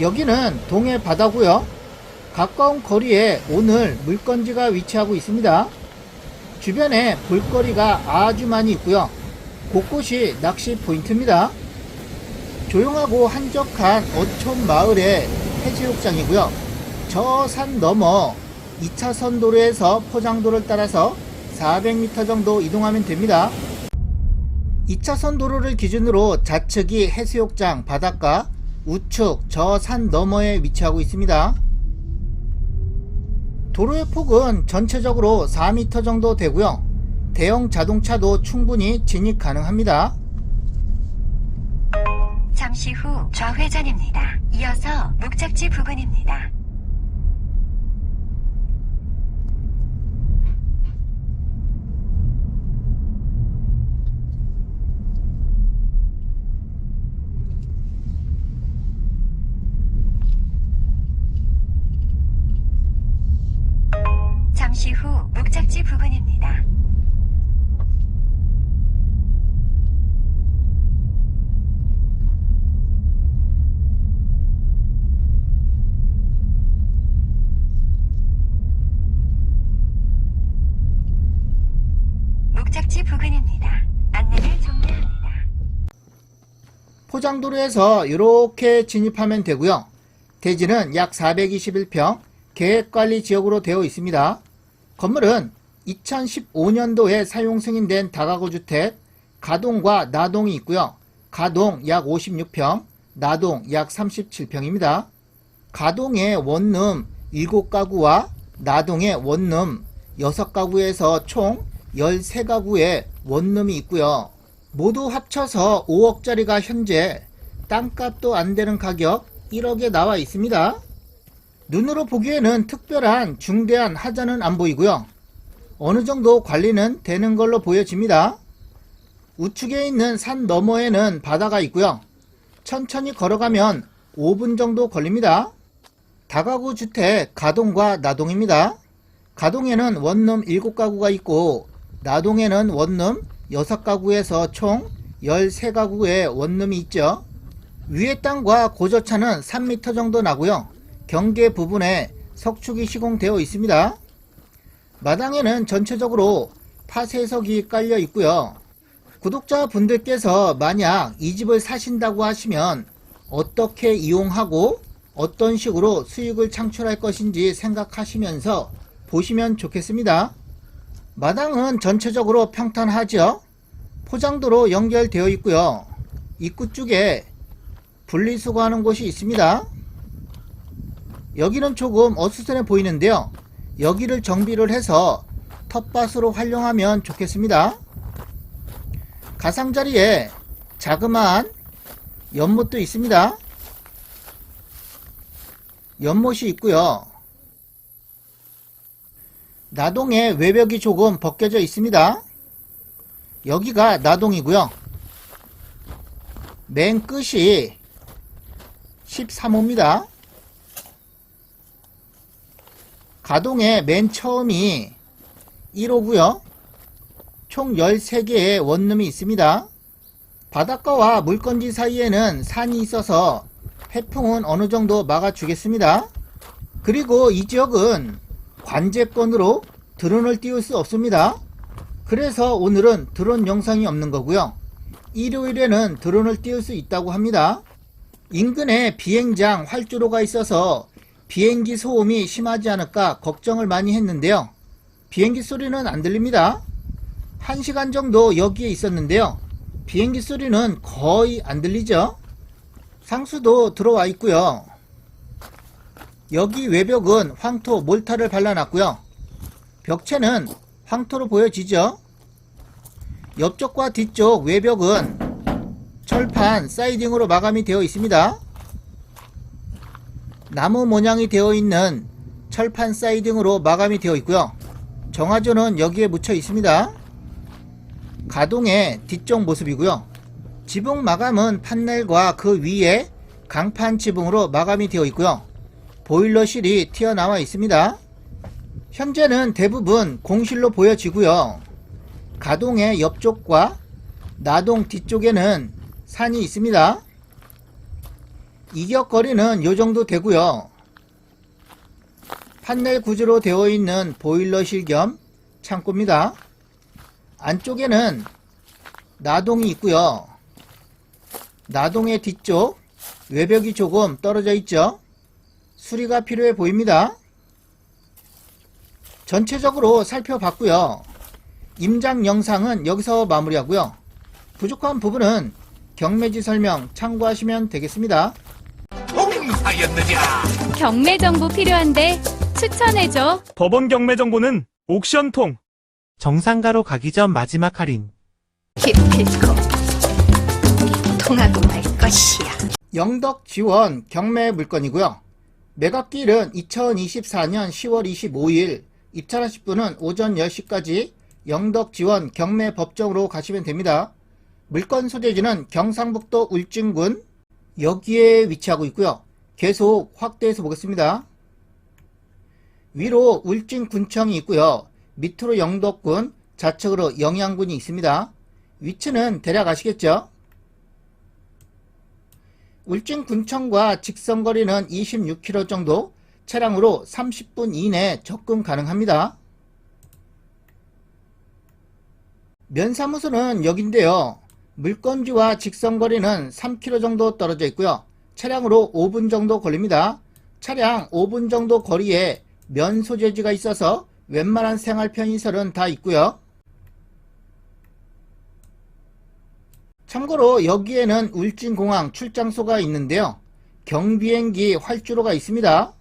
여기는 동해 바다고요. 가까운 거리에 오늘 물건지가 위치하고 있습니다. 주변에 볼거리가 아주 많이 있고요. 곳곳이 낚시 포인트입니다. 조용하고 한적한 어촌 마을의 해수욕장이고요. 저 산 너머 2차선 도로에서 포장도를 따라서 400m 정도 이동하면 됩니다. 2차선 도로를 기준으로 좌측이 해수욕장 바닷가, 우측 저 산 너머에 위치하고 있습니다. 도로의 폭은 전체적으로 4m 정도 되고요. 대형 자동차도 충분히 진입 가능합니다. 잠시 후 좌회전입니다. 이어서 목적지 부근입니다. 잠시 후 목적지 부근입니다. 목적지 부근입니다. 안내를 종료합니다. 포장도로에서 이렇게 진입하면 되고요. 대지는 약 421평 계획관리 지역으로 되어 있습니다. 건물은 2015년도에 사용 승인된 다가구 주택 가동과 나동이 있고요. 가동 약 56평, 나동 약 37평입니다. 가동의 원룸 7가구와 나동의 원룸 6가구에서 총 13가구의 원룸이 있고요. 모두 합쳐서 5억짜리가 현재 땅값도 안 되는 가격 1억에 나와 있습니다. 눈으로 보기에는 특별한 중대한 하자는 안 보이고요. 어느 정도 관리는 되는 걸로 보여집니다. 우측에 있는 산 너머에는 바다가 있고요. 천천히 걸어가면 5분 정도 걸립니다. 다가구 주택 가동과 나동입니다. 가동에는 원룸 7가구가 있고 나동에는 원룸 6가구에서 총 13가구의 원룸이 있죠. 위의 땅과 고저차는 3m 정도 나고요. 경계 부분에 석축이 시공되어 있습니다. 마당에는 전체적으로 파쇄석이 깔려 있고요. 구독자 분들께서 만약 이 집을 사신다고 하시면 어떻게 이용하고 어떤 식으로 수익을 창출할 것인지 생각하시면서 보시면 좋겠습니다. 마당은 전체적으로 평탄하죠. 포장도로 연결되어 있고요. 입구 쪽에 분리수거하는 곳이 있습니다. 여기는 조금 어수선해 보이는데요. 여기를 정비를 해서 텃밭으로 활용하면 좋겠습니다. 가장자리에 자그마한 연못도 있습니다. 연못이 있고요. 나동의 외벽이 조금 벗겨져 있습니다. 여기가 나동이고요. 맨 끝이 13호입니다. 가동의 맨 처음이 1호고요. 총 13개의 원룸이 있습니다. 바닷가와 물건지 사이에는 산이 있어서 해풍은 어느 정도 막아주겠습니다. 그리고 이 지역은 관제권으로 드론을 띄울 수 없습니다. 그래서 오늘은 드론 영상이 없는 거고요. 일요일에는 드론을 띄울 수 있다고 합니다. 인근에 비행장 활주로가 있어서 비행기 소음이 심하지 않을까 걱정을 많이 했는데요. 비행기 소리는 안 들립니다. 1시간 정도 여기에 있었는데요. 비행기 소리는 거의 안 들리죠. 상수도 들어와 있고요. 여기 외벽은 황토 몰타를 발라놨고요. 벽체는 황토로 보여지죠. 옆쪽과 뒤쪽 외벽은 철판 사이딩으로 마감이 되어 있습니다. 나무 모양이 되어 있는 철판 사이딩으로 마감이 되어 있고요. 정화조는 여기에 묻혀 있습니다. 가동의 뒤쪽 모습이고요. 지붕 마감은 판넬과 그 위에 강판 지붕으로 마감이 되어 있고요. 보일러실이 튀어나와 있습니다. 현재는 대부분 공실로 보여지고요. 가동의 옆쪽과 나동 뒤쪽에는 산이 있습니다. 이격거리는 요정도 되고요. 판넬 구조로 되어 있는 보일러실 겸 창고입니다. 안쪽에는 나동이 있고요. 나동의 뒤쪽 외벽이 조금 떨어져 있죠. 수리가 필요해 보입니다. 전체적으로 살펴봤고요. 임장 영상은 여기서 마무리하고요. 부족한 부분은 경매지 설명 참고하시면 되겠습니다. 경매 정보 필요한데 추천해줘. 법원 경매 정보는 옥션통. 정상가로 가기 전 마지막 할인. 기필코 통하고 말 것이야. 영덕 지원 경매 물건이고요. 매각기일은 2024년 10월 25일, 입찰하실 분은 오전 10시까지 영덕 지원 경매 법정으로 가시면 됩니다. 물건 소재지는 경상북도 울진군 여기에 위치하고 있고요. 계속 확대해서 보겠습니다. 위로 울진군청이 있고요. 밑으로 영덕군, 좌측으로 영양군이 있습니다. 위치는 대략 아시겠죠? 울진군청과 직선거리는 26km 정도, 차량으로 30분 이내 접근 가능합니다. 면사무소는 여긴데요. 물건지와 직선거리는 3km 정도 떨어져 있고요. 차량으로 5분 정도 걸립니다. 차량 5분 정도 거리에 면 소재지가 있어서 웬만한 생활 편의시설은 다 있고요. 참고로 여기에는 울진공항 출장소가 있는데요. 경비행기 활주로가 있습니다.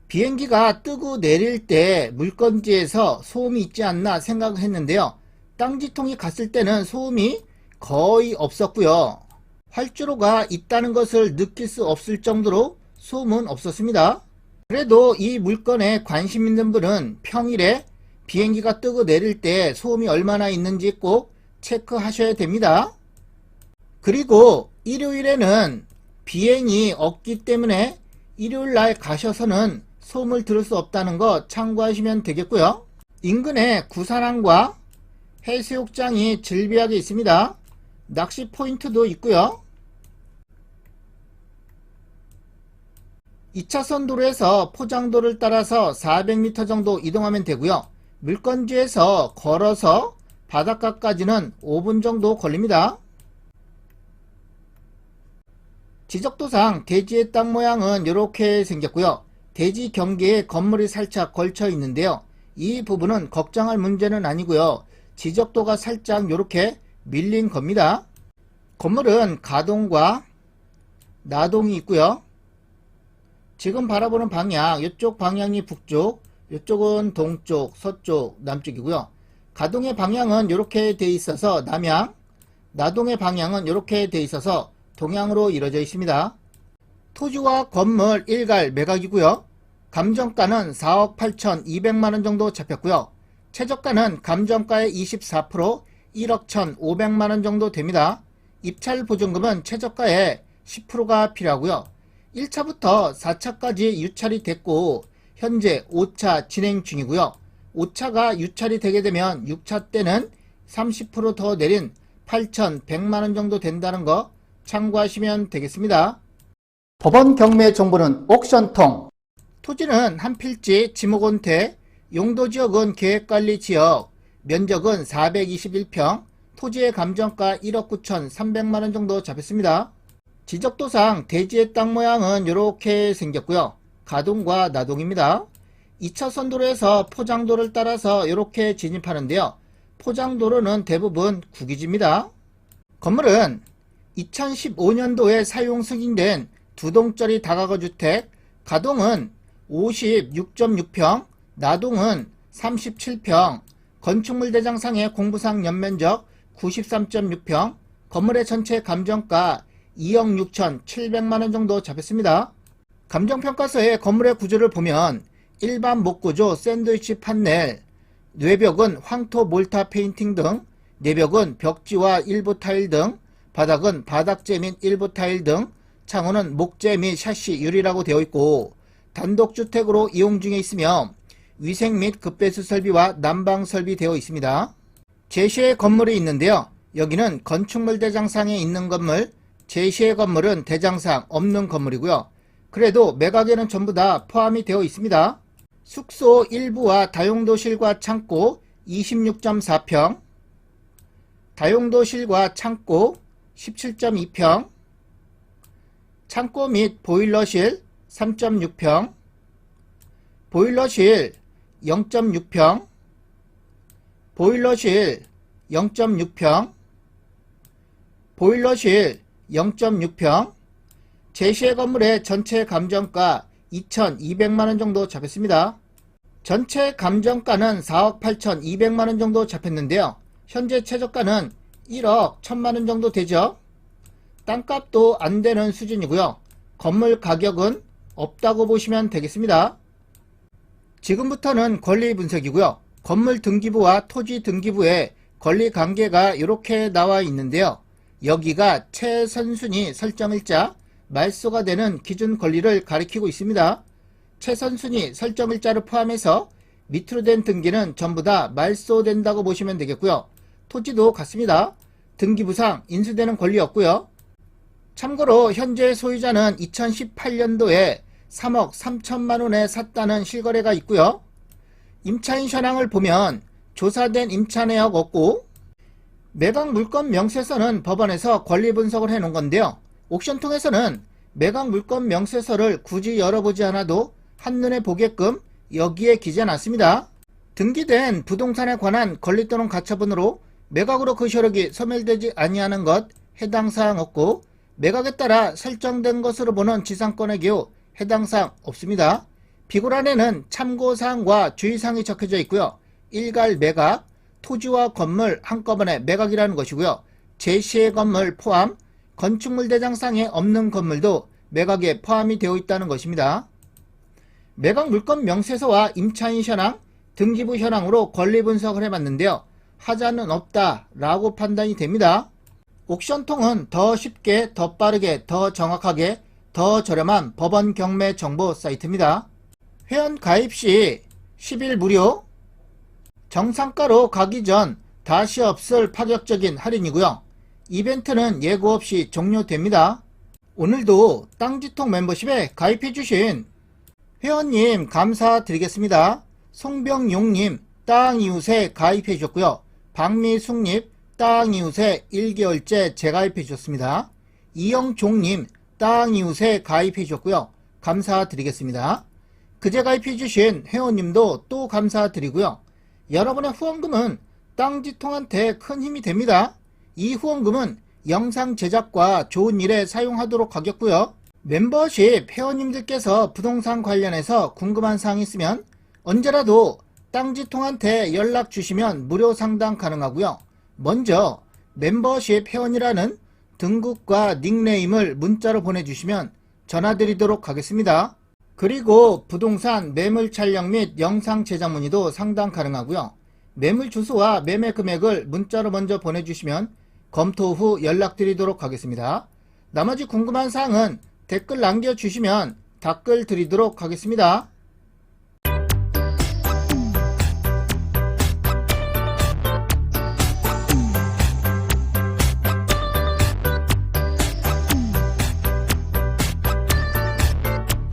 비행기가 뜨고 내릴 때 물건지에서 소음이 있지 않나 생각했는데요. 땅지통이 갔을 때는 소음이 거의 없었고요. 활주로가 있다는 것을 느낄 수 없을 정도로 소음은 없었습니다. 그래도 이 물건에 관심 있는 분은 평일에 비행기가 뜨고 내릴 때 소음이 얼마나 있는지 꼭 체크하셔야 됩니다. 그리고 일요일에는 비행이 없기 때문에 일요일날 가셔서는 소음을 들을 수 없다는 거 참고하시면 되겠고요. 인근에 구산항과 해수욕장이 즐비하게 있습니다. 낚시 포인트도 있고요. 2차선 도로에서 포장도를 따라서 400m 정도 이동하면 되고요. 물건지에서 걸어서 바닷가까지는 5분 정도 걸립니다. 지적도상 대지의 땅 모양은 이렇게 생겼고요. 대지 경계에 건물이 살짝 걸쳐 있는데요. 이 부분은 걱정할 문제는 아니고요. 지적도가 살짝 이렇게 밀린 겁니다. 건물은 가동과 나동이 있고요. 지금 바라보는 방향, 이쪽 방향이 북쪽, 이쪽은 동쪽, 서쪽, 남쪽이고요. 가동의 방향은 이렇게 돼 있어서 남향, 나동의 방향은 이렇게 돼 있어서 동향으로 이루어져 있습니다. 토지와 건물 일갈 매각이고요. 감정가는 4억 8,200만원 정도 잡혔고요. 최저가는 감정가의 24%, 1억 1,500만원 정도 됩니다. 입찰 보증금은 최저가의 10%가 필요하고요. 1차부터 4차까지 유찰이 됐고 현재 5차 진행 중이고요. 5차가 유찰이 되게 되면 6차 때는 30% 더 내린 8,100만원 정도 된다는 거 참고하시면 되겠습니다. 법원 경매 정보는 옥션통. 토지는 한 필지 지목원태, 용도지역은 계획관리지역, 면적은 421평, 토지의 감정가 1억 9,300만원 정도 잡혔습니다. 지적도상 대지의 땅 모양은 이렇게 생겼고요. 가동과 나동입니다. 2차선 도로에서 포장도를 따라서 이렇게 진입하는데요. 포장도로는 대부분 국유지입니다. 건물은 2015년도에 사용 승인된 두동짜리 다가구 주택, 가동은 56.6평, 나동은 37평, 건축물 대장상의 공부상 연면적 93.6평, 건물의 전체 감정가 2억 6,700만원 정도 잡혔습니다. 감정평가서의 건물의 구조를 보면 일반 목구조 샌드위치 판넬, 외벽은 황토 몰타 페인팅 등, 내벽은 벽지와 일부 타일 등, 바닥은 바닥재 및 일부 타일 등, 창호는 목재 및 샤시 유리라고 되어 있고 단독주택으로 이용 중에 있으며 위생 및 급배수 설비와 난방 설비 되어 있습니다. 제시의 건물이 있는데요. 여기는 건축물 대장상에 있는 건물 제시의 건물은 대장상 없는 건물이고요. 그래도 매각에는 전부 다 포함이 되어 있습니다. 숙소 일부와 다용도실과 창고 26.4평, 다용도실과 창고 17.2평, 창고 및 보일러실 3.6평, 보일러실 0.6평, 보일러실 0.6평, 보일러실 0.6평, 제시의 건물의 전체 감정가 2,200만원 정도 잡혔습니다. 전체 감정가는 4억 8,200만원 정도 잡혔는데요. 현재 최저가는 1억 1,000만원 정도 되죠. 땅값도 안 되는 수준이고요. 건물 가격은 없다고 보시면 되겠습니다. 지금부터는 권리 분석이고요. 건물 등기부와 토지 등기부의 권리 관계가 이렇게 나와 있는데요. 여기가 최선순위 설정일자, 말소가 되는 기준 권리를 가리키고 있습니다. 최선순위 설정일자를 포함해서 밑으로 된 등기는 전부 다 말소된다고 보시면 되겠고요. 토지도 같습니다. 등기부상 인수되는 권리 없고요. 참고로 현재 소유자는 2018년도에 3억 3천만원에 샀다는 실거래가 있고요. 임차인 현황을 보면 조사된 임차 내역 없고, 매각 물건 명세서는 법원에서 권리 분석을 해 놓은 건데요. 옥션 통해서는 매각 물건 명세서를 굳이 열어보지 않아도 한눈에 보게끔 여기에 기재해놨습니다. 등기된 부동산에 관한 권리 또는 가처분으로 매각으로 그 효력이 소멸되지 아니하는 것 해당 사항 없고, 매각에 따라 설정된 것으로 보는 지상권의 경우 해당 사항 없습니다. 비고란에는 참고사항과 주의사항이 적혀져 있고요. 일괄 매각, 토지와 건물 한꺼번에 매각이라는 것이고요. 제시의 건물 포함, 건축물 대장상에 없는 건물도 매각에 포함이 되어 있다는 것입니다. 매각 물건 명세서와 임차인 현황, 등기부 현황으로 권리 분석을 해봤는데요. 하자는 없다 라고 판단이 됩니다. 옥션통은 더 쉽게, 더 빠르게, 더 정확하게, 더 저렴한 법원 경매 정보 사이트입니다. 회원 가입 시 10일 무료, 정상가로 가기 전 다시 없을 파격적인 할인이고요. 이벤트는 예고 없이 종료됩니다. 오늘도 땅지통 멤버십에 가입해주신 회원님 감사드리겠습니다. 송병용님 땅이웃에 가입해주셨고요. 박미숙님 땅이웃에 1개월째 재가입해주셨습니다. 이영종님 땅이웃에 가입해주셨고요. 감사드리겠습니다. 그제 가입해주신 회원님도 또 감사드리고요. 여러분의 후원금은 땅지통한테 큰 힘이 됩니다. 이 후원금은 영상 제작과 좋은 일에 사용하도록 하겠고요. 멤버십 회원님들께서 부동산 관련해서 궁금한 사항이 있으면 언제라도 땅지통한테 연락 주시면 무료 상담 가능하고요. 먼저 멤버십 회원이라는 등급과 닉네임을 문자로 보내주시면 전화드리도록 하겠습니다. 그리고 부동산 매물 촬영 및 영상 제작 문의도 상담 가능하고요. 매물 주소와 매매 금액을 문자로 먼저 보내주시면 검토 후 연락드리도록 하겠습니다. 나머지 궁금한 사항은 댓글 남겨주시면 답글 드리도록 하겠습니다.